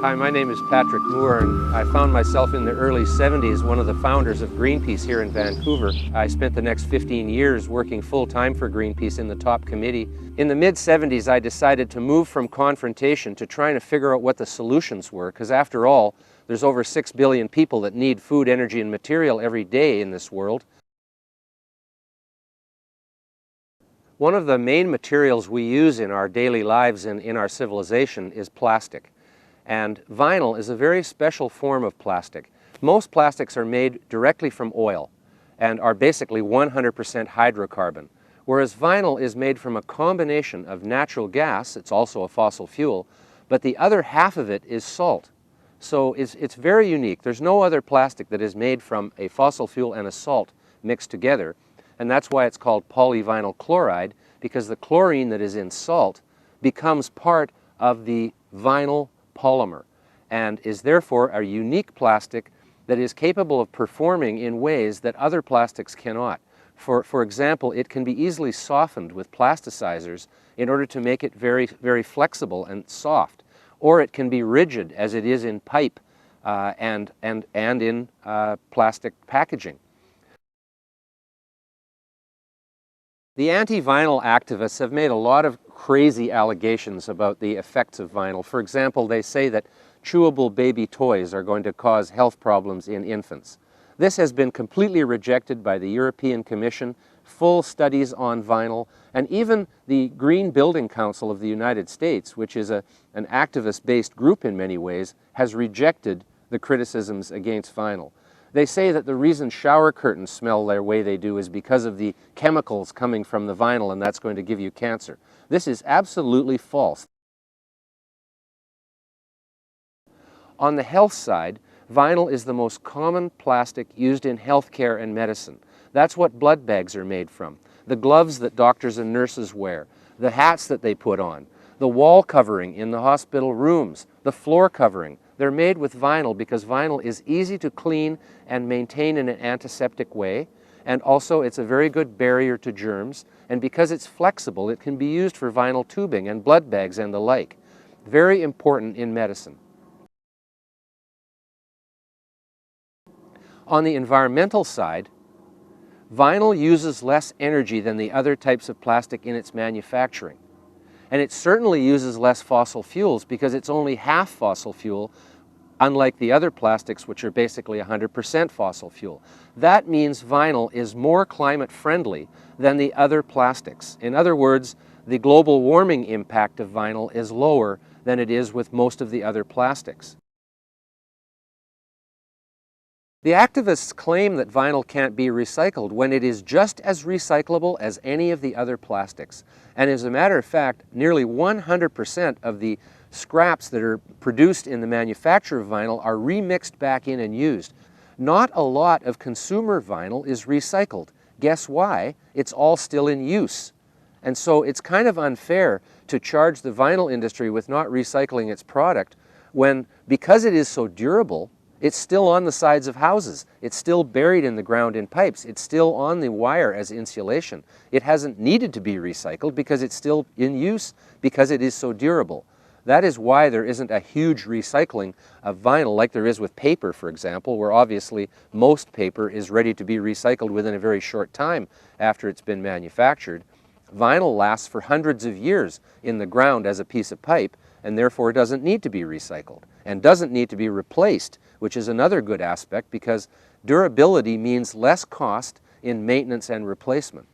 Hi, my name is Patrick Moore, and I found myself in the early 70s one of the founders of Greenpeace here in Vancouver. I spent the next 15 years working full-time for Greenpeace in the top committee. In the mid-70s, I decided to move from confrontation to trying to figure out what the solutions were, because after all, there's over 6 billion people that need food, energy, and material every day in this world. One of the main materials we use in our daily lives and in our civilization is plastic. And vinyl is a very special form of plastic. Most plastics are made directly from oil and are basically 100% hydrocarbon, whereas vinyl is made from a combination of natural gas, it's also a fossil fuel, but the other half of it is salt. So it's very unique. There's no other plastic that is made from a fossil fuel and a salt mixed together, and that's why it's called polyvinyl chloride, because the chlorine that is in salt becomes part of the vinyl polymer and is therefore a unique plastic that is capable of performing in ways that other plastics cannot. For example, it can be easily softened with plasticizers in order to make it very flexible and soft, or it can be rigid as it is in pipe and in plastic packaging. The anti-vinyl activists have made a lot of crazy allegations about the effects of vinyl. For example, they say that chewable baby toys are going to cause health problems in infants. This has been completely rejected by the European Commission, full studies on vinyl, and even the Green Building Council of the United States, which is an activist-based group in many ways, has rejected the criticisms against vinyl. They say that the reason shower curtains smell the way they do is because of the chemicals coming from the vinyl, and that's going to give you cancer. This is absolutely false. On the health side, vinyl is the most common plastic used in healthcare and medicine. That's what blood bags are made from, the gloves that doctors and nurses wear, the hats that they put on, the wall covering in the hospital rooms, the floor covering. They're made with vinyl because vinyl is easy to clean and maintain in an antiseptic way, and also it's a very good barrier to germs, and because it's flexible, it can be used for vinyl tubing and blood bags and the like. Very important in medicine. On the environmental side, vinyl uses less energy than the other types of plastic in its manufacturing. And it certainly uses less fossil fuels because it's only half fossil fuel, unlike the other plastics which are basically 100% fossil fuel. That means vinyl is more climate friendly than the other plastics. In other words, the global warming impact of vinyl is lower than it is with most of the other plastics. The activists claim that vinyl can't be recycled when it is just as recyclable as any of the other plastics. And as a matter of fact, nearly 100% of the scraps that are produced in the manufacture of vinyl are remixed back in and used. Not a lot of consumer vinyl is recycled. Guess why? It's all still in use. And so it's kind of unfair to charge the vinyl industry with not recycling its product when, because it is so durable, it's still on the sides of houses. It's still buried in the ground in pipes. It's still on the wire as insulation. It hasn't needed to be recycled because it's still in use because it is so durable. That is why there isn't a huge recycling of vinyl like there is with paper, for example, where obviously most paper is ready to be recycled within a very short time after it's been manufactured. Vinyl lasts for hundreds of years in the ground as a piece of pipe, and therefore doesn't need to be recycled and doesn't need to be replaced, which is another good aspect because durability means less cost in maintenance and replacement.